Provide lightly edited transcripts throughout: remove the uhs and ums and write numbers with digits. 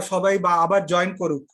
সবাই আবার জয়েন করুক।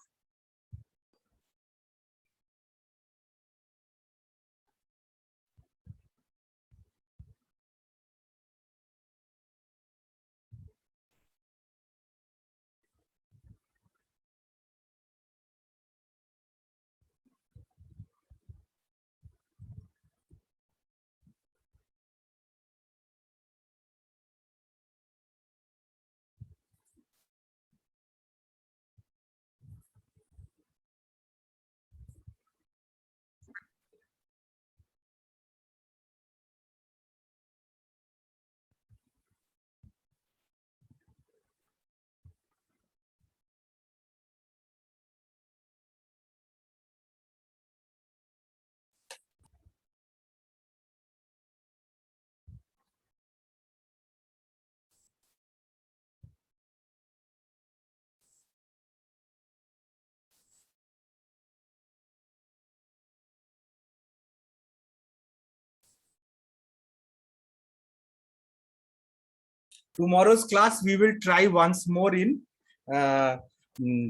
Tomorrow's class we will try once more in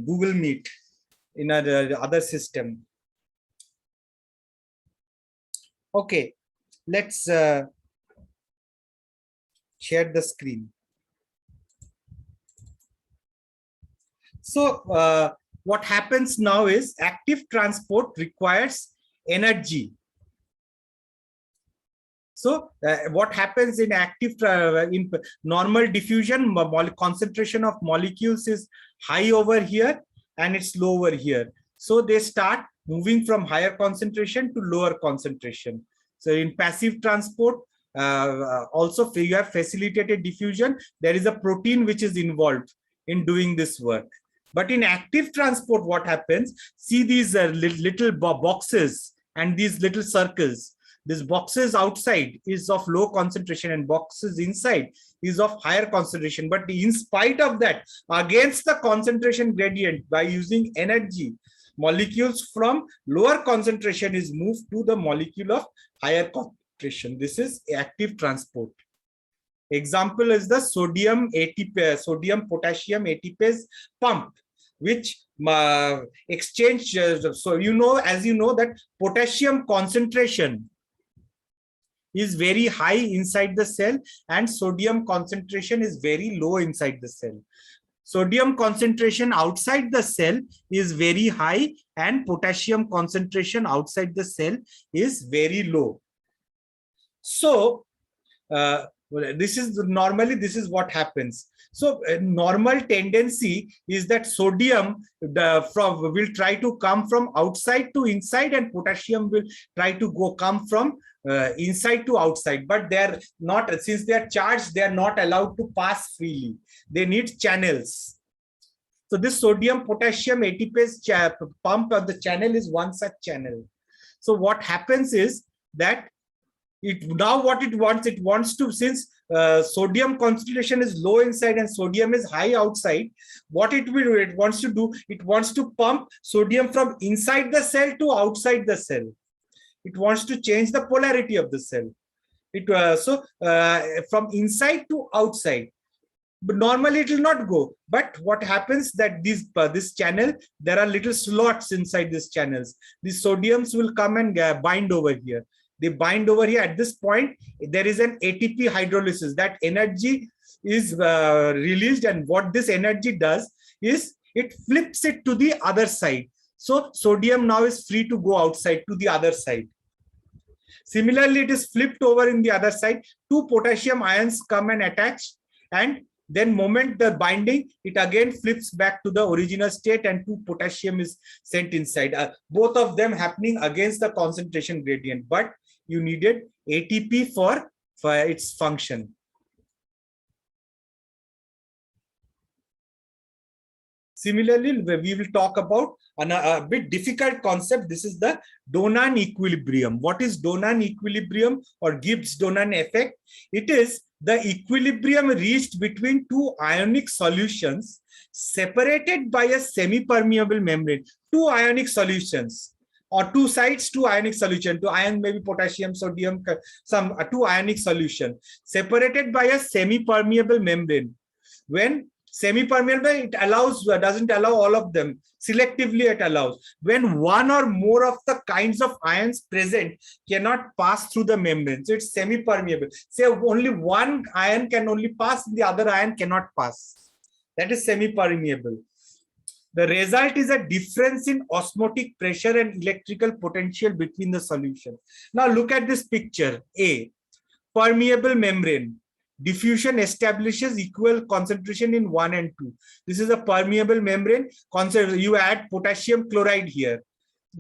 Google Meet in a other system. Okay, let's share the screen. So what happens now is active transport requires energy. So what happens in active in normal diffusion, concentration of molecules is high over here and it's low over here. So they start moving from higher concentration to lower concentration. So in passive transport, also you have facilitated diffusion. There is a protein which is involved in doing this work. But in active transport, what happens? See these little boxes and these little circles. This boxes outside is of low concentration and boxes inside is of higher concentration. But in spite of that, against the concentration gradient, by using energy, molecules from lower concentration is moved to the molecule of higher concentration. This is active transport. Example is the sodium ATP, sodium potassium ATPase pump, which exchange. So you know, as you know, that potassium concentration is very high inside the cell and sodium concentration is very low inside the cell. Sodium concentration outside the cell is very high and potassium concentration outside the cell is very low. So this is normally, this is what happens. So normal tendency is that sodium will try to come from outside to inside and potassium will try to come from inside to outside, but they are not, since they are charged, they are not allowed to pass freely. They need channels. So this sodium potassium ATPase pump of the channel is one such channel. So what happens is that now what it wants to, since sodium concentration is low inside and sodium is high outside, what it wants to do, it wants to pump sodium from inside the cell to outside the cell. It wants to change the polarity of the cell. From inside to outside. But normally it will not go. But what happens that this channel, there are little slots inside these channels. These sodiums will come and bind over here. They bind over here. At this point, there is an ATP hydrolysis. That energy is released, and what this energy does is it flips it to the other side. So sodium now is free to go outside to the other side. Similarly, it is flipped over in the other side. Two potassium ions come and attach, and then moment the binding, it again flips back to the original state and 2 potassium is sent inside. Both of them happening against the concentration gradient, but you needed ATP for its function. Similarly, we will talk about a bit difficult concept. This is the Donan equilibrium. What is Donan equilibrium or Gibbs-Donan effect? It is the equilibrium reached between two ionic solutions separated by a semi-permeable membrane. Two ionic solutions, or two sides, two ionic solution, two ion, maybe potassium, sodium, some two ionic solution separated by a semi-permeable membrane. When Semi-permeable, it allows, doesn't allow all of them. Selectively it allows. When one or more of the kinds of ions present cannot pass through the membrane, so it's semi-permeable. Say only one ion can only pass, the other ion cannot pass. That is semi-permeable. The result is a difference in osmotic pressure and electrical potential between the solution. Now look at this picture. A, permeable membrane. Diffusion establishes equal concentration in 1 and 2. This is a permeable membrane. You add potassium chloride here.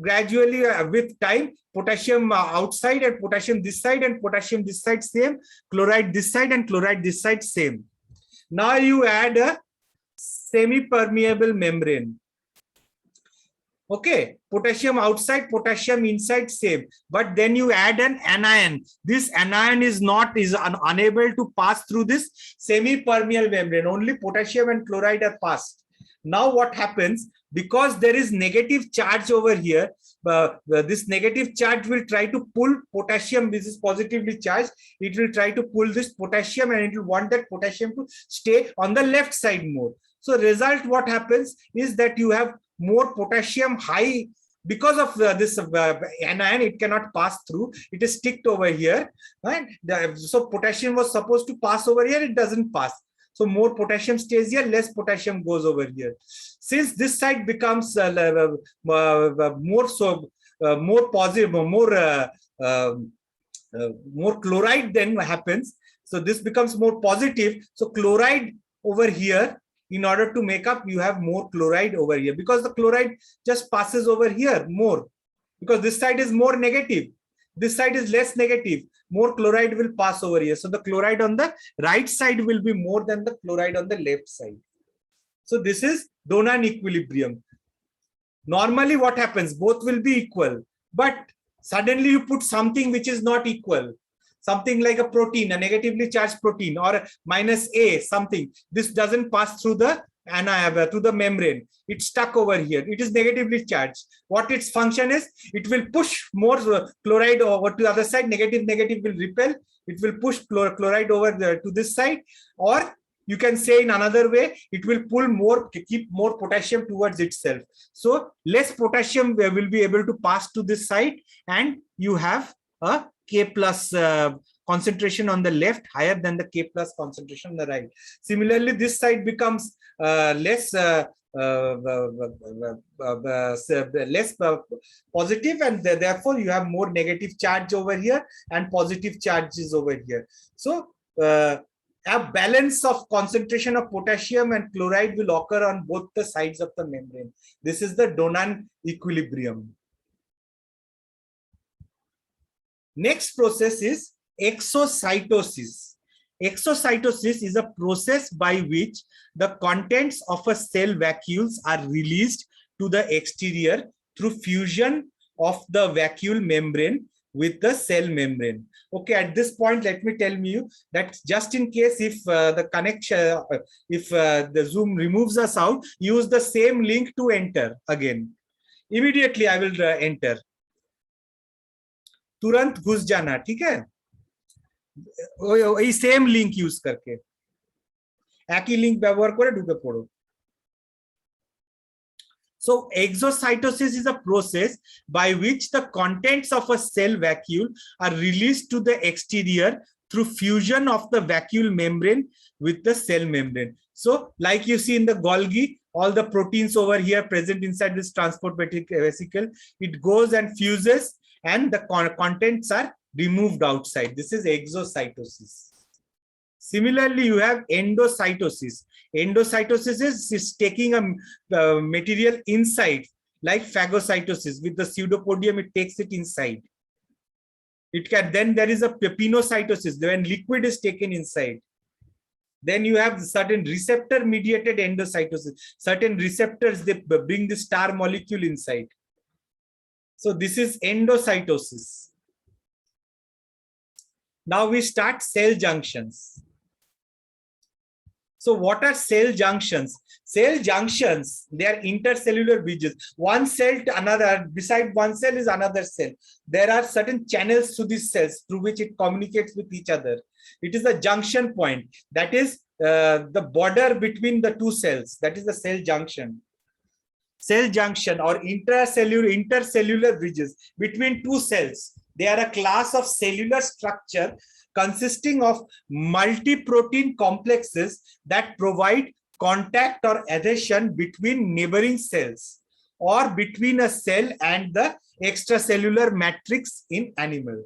Gradually, with time, potassium outside and potassium this side and potassium this side same, chloride this side and chloride this side same. Now you add a semi-permeable membrane. Okay, potassium outside, potassium inside, same. But then you add an anion. This anion is unable to pass through this semi-permeable membrane. Only potassium and chloride are passed. Now what happens? Because there is negative charge over here, this negative charge will try to pull potassium. This is positively charged. It will try to pull this potassium and it will want that potassium to stay on the left side more. So result, what happens is that you have more potassium high because of this anion. It cannot pass through. It is sticked over here, right? So potassium was supposed to pass over here. It doesn't pass. So more potassium stays here, less potassium goes over here. Since this side becomes more positive, more chloride then happens. So this becomes more positive. So chloride over here, in order to make up, you have more chloride over here, because the chloride just passes over here more, because this side is more negative, this side is less negative, more chloride will pass over here. So the chloride on the right side will be more than the chloride on the left side. So this is Donan equilibrium. Normally what happens? Both will be equal, but suddenly you put something which is not equal. Something like a protein, a negatively charged protein, or minus A, something. This doesn't pass through the membrane. It's stuck over here. It is negatively charged. What its function is? It will push more chloride over to the other side. Negative will repel. It will push chloride over to this side. Or you can say in another way, it will pull more, keep more potassium towards itself. So less potassium will be able to pass to this side, and you have a K plus concentration on the left higher than the K plus concentration on the right. Similarly, this side becomes less positive, and therefore you have more negative charge over here and positive charges over here. So a balance of concentration of potassium and chloride will occur on both the sides of the membrane. This is the Donan equilibrium. Next process is exocytosis. Exocytosis is a process by which the contents of a cell vacuoles are released to the exterior through fusion of the vacuole membrane with the cell membrane. Okay, at this point, let me tell you that just in case if the connection, if the Zoom removes us out, use the same link to enter again. Immediately I will enter. तुरंत घुस जाना, ठीक है? वही same link use करके, एक ही link व्यवहार करे ढुके पड़ो. So exocytosis is a process by which the contents of a cell vacuole are released to the exterior through fusion of the vacuole membrane with the cell membrane. So like you see in the Golgi, all the proteins over here present inside this transport vesicle, it goes and fuses, and the contents are removed outside. This is exocytosis. Similarly, you have endocytosis. Endocytosis is taking a material inside, like phagocytosis. With the pseudopodium, it takes it inside. It can, then there is a pinocytosis, when liquid is taken inside. Then you have certain receptor mediated endocytosis. Certain receptors, they bring the star molecule inside. So this is endocytosis. Now we start cell junctions. So what are cell junctions? Cell junctions, they are intercellular bridges. One cell to another, beside one cell is another cell. There are certain channels to these cells through which it communicates with each other. It is a junction point. That is, the border between the two cells, that is the cell junction. Cell junction or intercellular bridges between two cells. They are a class of cellular structure consisting of multi-protein complexes that provide contact or adhesion between neighboring cells or between a cell and the extracellular matrix in animal.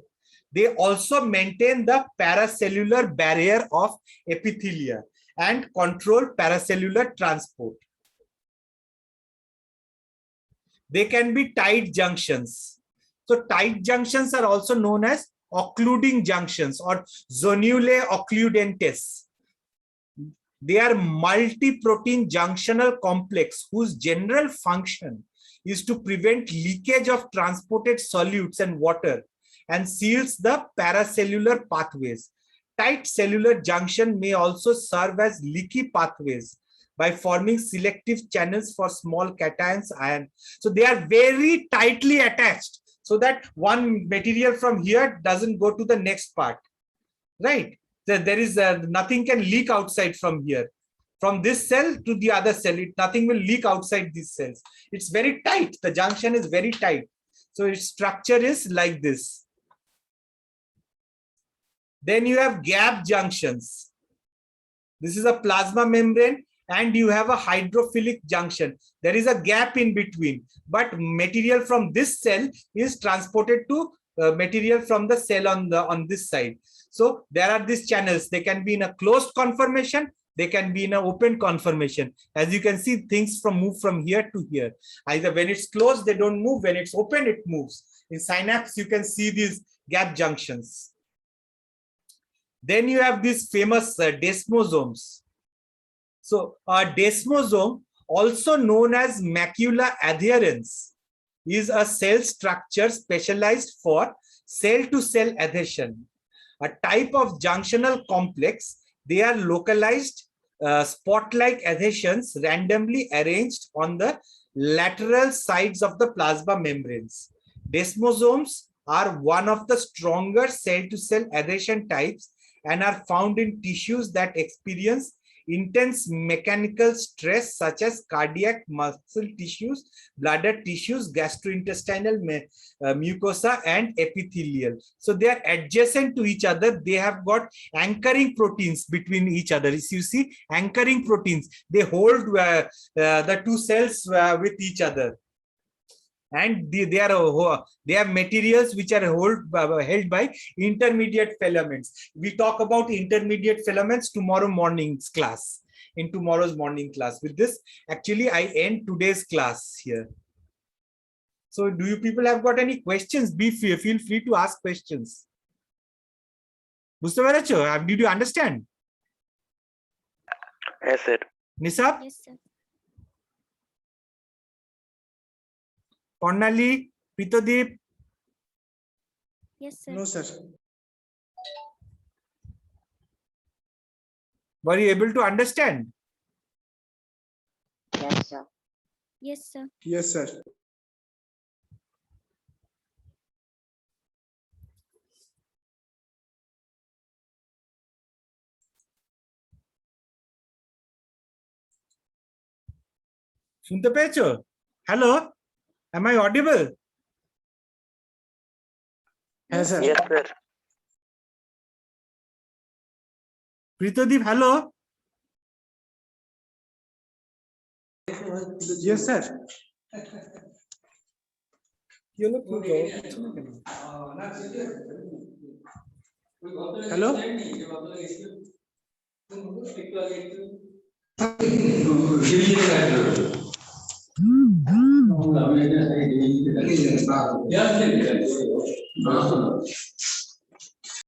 They also maintain the paracellular barrier of epithelia and control paracellular transport. They can be tight junctions. So tight junctions are also known as occluding junctions or zonulae occludentes. They are multi-protein junctional complex whose general function is to prevent leakage of transported solutes and water and seals the paracellular pathways. Tight cellular junction may also serve as leaky pathways by forming selective channels for small cations ion. So they are very tightly attached so that one material from here doesn't go to the next part, right? There is nothing can leak outside from here. From this cell to the other cell, nothing will leak outside these cells. It's very tight. The junction is very tight. So its structure is like this. Then you have gap junctions. This is a plasma membrane and you have a hydrophilic junction. There is a gap in between, but material from this cell is transported to material from the cell on this side. So there are these channels. They can be in a closed conformation. They can be in an open conformation. As you can see, things move from here to here. Either when it's closed, they don't move. When it's open, it moves. In synapse, you can see these gap junctions. Then you have these famous desmosomes. So a desmosome, also known as macula adherens, is a cell structure specialized for cell-to-cell adhesion. A type of junctional complex. They are localized spot-like adhesions randomly arranged on the lateral sides of the plasma membranes. Desmosomes are one of the stronger cell-to-cell adhesion types and are found in tissues that experience intense mechanical stress such as cardiac, muscle tissues, bladder tissues, gastrointestinal mucosa, and epithelial. So they are adjacent to each other. They have got anchoring proteins between each other. As you see, anchoring proteins, they hold the two cells with each other. And they have materials which are held by intermediate filaments. We talk about intermediate filaments tomorrow morning's class, in tomorrow's morning class. With this, actually, I end today's class here. So do you people have got any questions? Feel free to ask questions. Did you understand? Yes, sir. Nisab? Yes, sir. Ponnali, Pritodip? Yes, sir. No, sir. Were you able to understand? Yes, sir. Yes, sir. Yes, sir. শুনতে পেয়েছো? Hello? Am I audible? Yes, sir. Yes, sir. Pritodip, hello? Yes, sir. Hello?